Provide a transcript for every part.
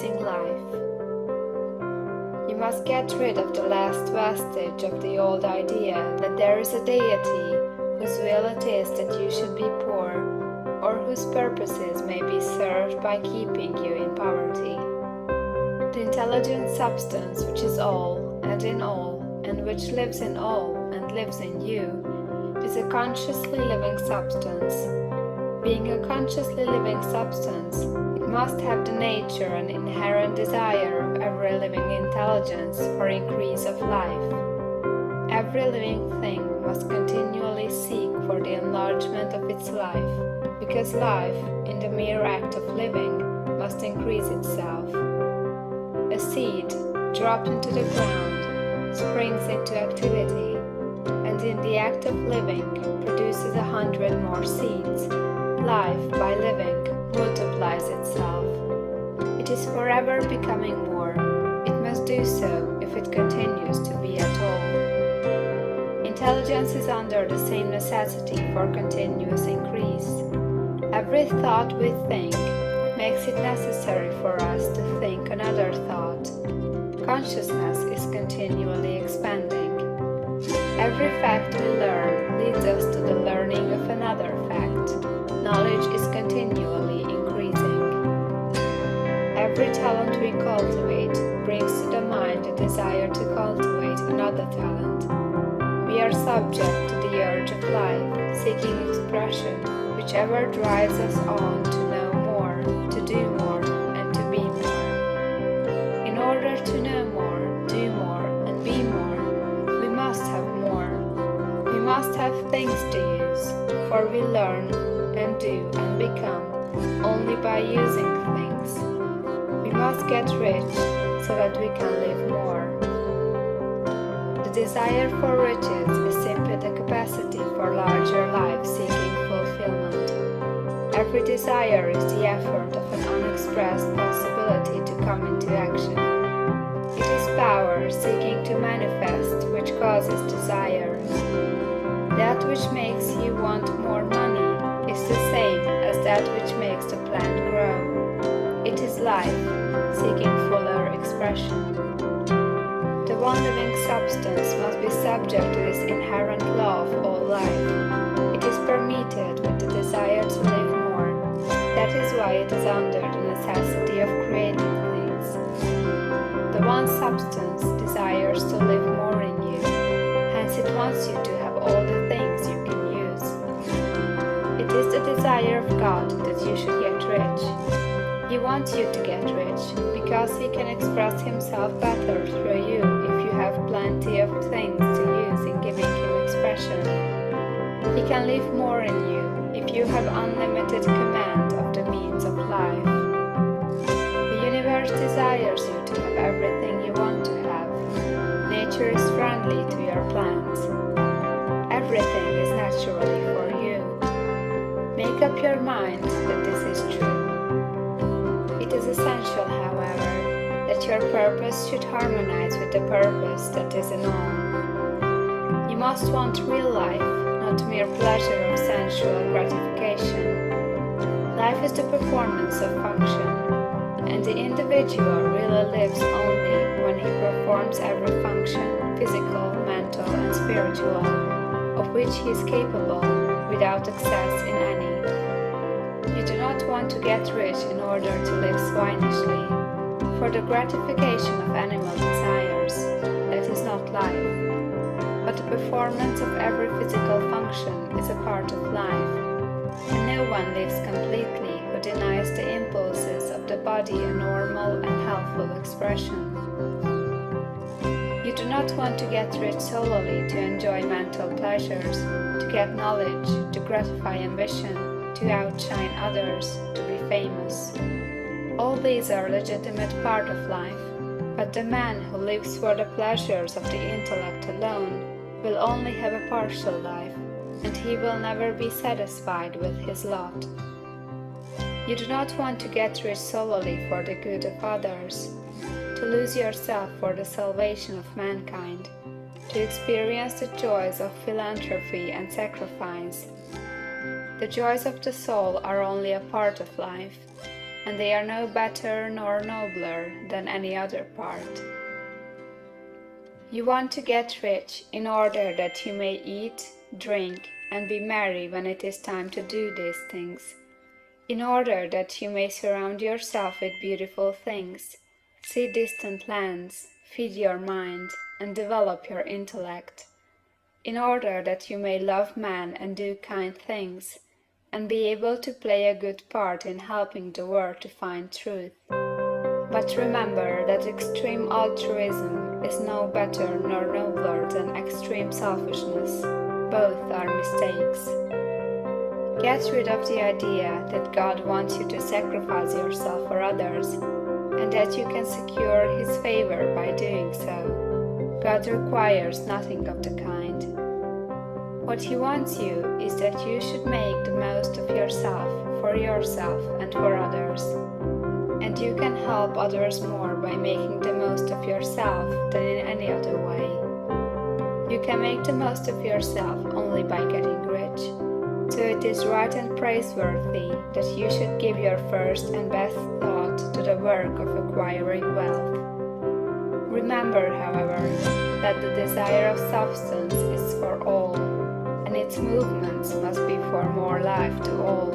increasing life. You must get rid of the last vestige of the old idea that there is a deity whose will it is that you should be poor, or whose purposes may be served by keeping you in poverty. The intelligent substance which is all and in all, and which lives in all and lives in you, is a consciously living substance. Being a consciously living substance, it must have the nature and inherent desire of every living intelligence for increase of life. Every living thing must continually seek for the enlargement of its life, because life, in the mere act of living, must increase itself. A seed, dropped into the ground, springs into activity, and in the act of living produces 100 more seeds. Life, by living, multiplies itself. It is forever becoming more. It must do so if it continues to be at all. Intelligence is under the same necessity for continuous increase. Every thought we think makes it necessary for us to think another thought. Consciousness is continually expanding. Every fact we learn leads us to the learning of another fact. Knowledge is continually increasing. Every talent we cultivate brings to the mind a desire to cultivate another talent. We are subject to the urge of life, seeking expression, whichever drives us on to know more, to do more, and to be more. In order to know more, do more, and be more, we must have more. We must have things to use, for we learn and do and become only by using things. We must get rich so that we can live more. The desire for riches is simply the capacity for larger life seeking fulfillment. Every desire is the effort of an unexpressed possibility to come into action. It is power seeking to manifest which causes desire. That which makes you want more money is the same as that which makes the plant grow. It is life, seeking fuller expression. The one living substance must be subject to this inherent law of all life. It is permeated with the desire to live more. That is why it is under the necessity of creating things. The one substance desires to live more in you, hence it wants you to have all the things you can use. It is the desire of God that you should get rich. He wants you to get rich because He can express Himself better through you if you have plenty of things to use in giving Him expression. He can live more in you if you have unlimited command of the means of life. The universe desires you to have everything you want to have. Nature is friendly to your plans. Everything is naturally for you. Make up your mind that this is true. It is essential, however, that your purpose should harmonize with the purpose that is in all. You must want real life, not mere pleasure of sensual gratification. Life is the performance of function, and the individual really lives only when he performs every function, physical, mental, and spiritual, of which he is capable, without excess in any. You do not want to get rich in order to live swinishly, for the gratification of animal desires. That is not life. But the performance of every physical function is a part of life, and no one lives completely who denies the impulses of the body a normal and healthful expression. You do not want to get rich solely to enjoy mental pleasures, to get knowledge, to gratify ambition, to outshine others, to be famous. All these are a legitimate part of life, but the man who lives for the pleasures of the intellect alone will only have a partial life, and he will never be satisfied with his lot. You do not want to get rich solely for the good of others, to lose yourself for the salvation of mankind, to experience the joys of philanthropy and sacrifice. The joys of the soul are only a part of life. and they are no better nor nobler than any other part. You want to get rich in order that you may eat, drink, and be merry when it is time to do these things, in order that you may surround yourself with beautiful things, see distant lands, feed your mind, and develop your intellect, in order that you may love man and do kind things, and be able to play a good part in helping the world to find truth. But remember that extreme altruism is no better nor nobler than extreme selfishness. Both are mistakes. Get rid of the idea that God wants you to sacrifice yourself for others, and that you can secure His favor by doing so. God requires nothing of the kind. What He wants you is that you should make the most of yourself, for yourself and for others. And you can help others more by making the most of yourself than in any other way. You can make the most of yourself only by getting rich. So it is right and praiseworthy that you should give your first and best thought to the work of acquiring wealth. Remember, however, that the desire of substance is for all, and its movements must be for more life to all.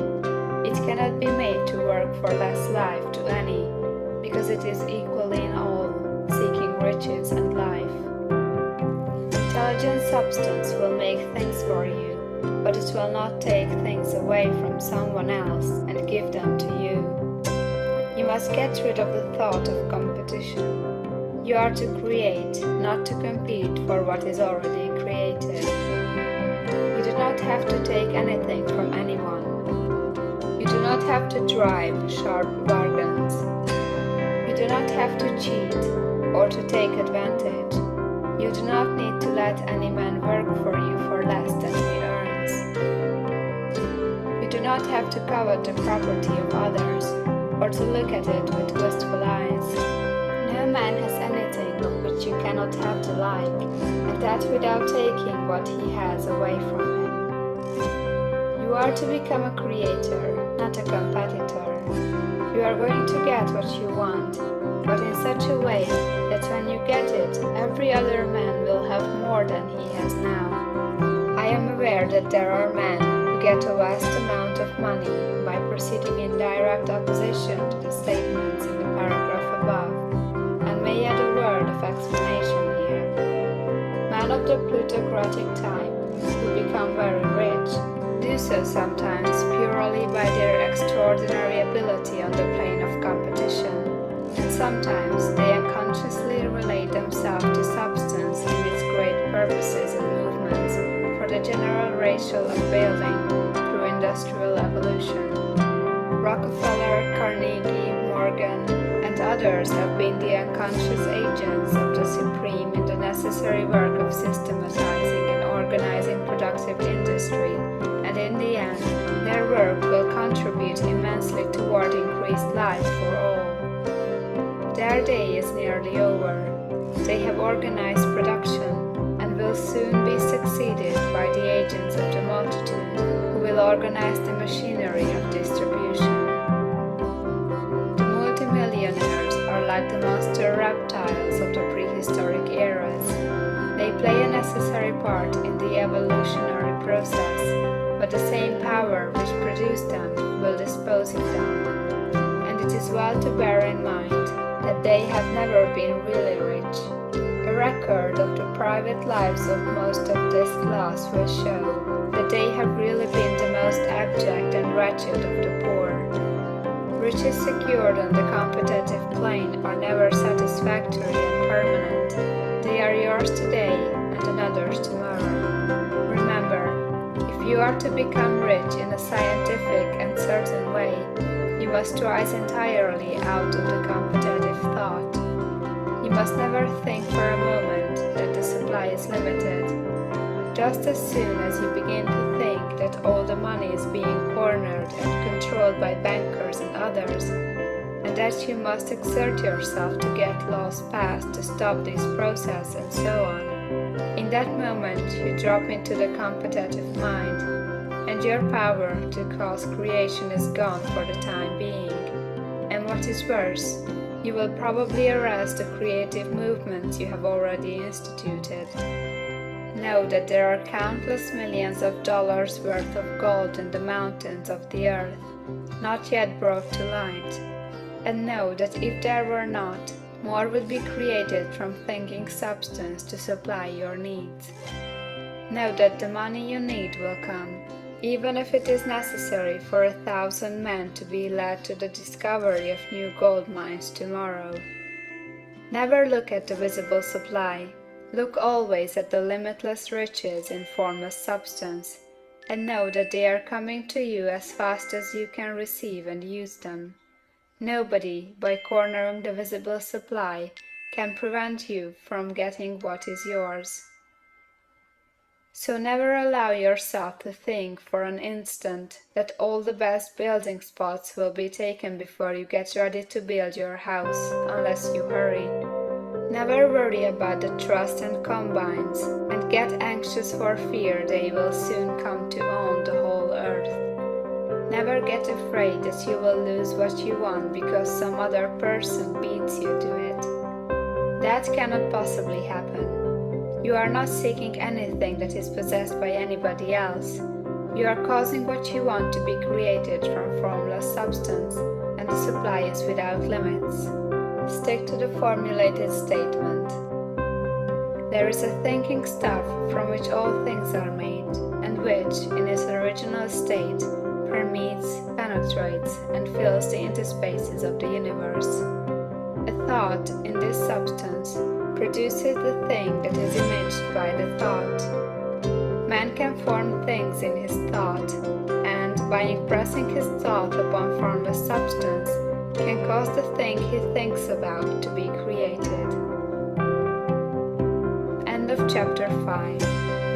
It cannot be made to work for less life to any, because it is equally in all, seeking riches and life. Intelligent substance will make things for you, but it will not take things away from someone else and give them to you. You must get rid of the thought of competition. You are to create, not to compete for what is already created. You do not have to take anything from anyone. You do not have to drive sharp bargains. You do not have to cheat or to take advantage. You do not need to let any man work for you for less than he earns. You do not have to covet the property of others or to look at it with wistful eyes. No man has anything of which you cannot have the like, and that without taking what he has away from him. You are to become a creator, not a competitor. You are going to get what you want, but in such a way that when you get it, every other man will have more than he has now. I am aware that there are men who get a vast amount of money by proceeding in direct opposition to the statements in the paragraph above, and may add a word of explanation here. Men of the plutocratic type, who become very rich, do so sometimes purely by their extraordinary ability on the plane of competition, and sometimes they unconsciously relate themselves to substance in its great purposes and movements for the general racial upbuilding through industrial evolution. Rockefeller, Carnegie, Morgan, and others have been the unconscious agents of the Supreme in the necessary work of systematizing and organizing productive industry, and in the end, their work will contribute immensely toward increased life for all. Their day is nearly over. They have organized production and will soon be succeeded by the agents of the multitude who will organize the machinery of distribution. The multimillionaires are like the monster reptiles of the prehistoric eras. They play a necessary part in the evolutionary process, but the same power which produced them will dispose of them. And it is well to bear in mind that they have never been really rich. A record of the private lives of most of this class will show that they have really been the most abject and wretched of the poor. Riches secured on the competitive plane are never satisfactory and permanent. They are yours today and another's tomorrow. Remember, if you are to become rich in a scientific and certain way, you must rise entirely out of the competitive thought. You must never think for a moment that the supply is limited. Just as soon as you begin to think that all the money is being cornered and controlled by bankers and others, and that you must exert yourself to get laws passed to stop this process and so on, in that moment you drop into the competitive mind, and your power to cause creation is gone for the time being. what is worse, you will probably arrest the creative movements you have already instituted. Know that there are countless millions of dollars worth of gold in the mountains of the earth, not yet brought to light. And know that if there were not, more would be created from thinking substance to supply your needs. Know that the money you need will come, even if it is necessary for 1,000 men to be led to the discovery of new gold mines tomorrow. Never look at the visible supply. Look always at the limitless riches in formless substance, and know that they are coming to you as fast as you can receive and use them. Nobody, by cornering the visible supply, can prevent you from getting what is yours. So never allow yourself to think for an instant that all the best building spots will be taken before you get ready to build your house, unless you hurry. Never worry about the trusts and combines, and get anxious for fear they will soon come to own the whole earth. Never get afraid that you will lose what you want because some other person beats you to it. That cannot possibly happen. You are not seeking anything that is possessed by anybody else. You are causing what you want to be created from formless substance, and the supply is without limits. Stick to the formulated statement. There is a thinking stuff from which all things are made, and which, in its original state, permeates, penetrates, and fills the interspaces of the universe. A thought in this substance produces the thing that is imaged by the thought. Man can form things in his thought, and, by impressing his thought upon formless substance, can cause the thing he thinks about to be created. End of Chapter 5.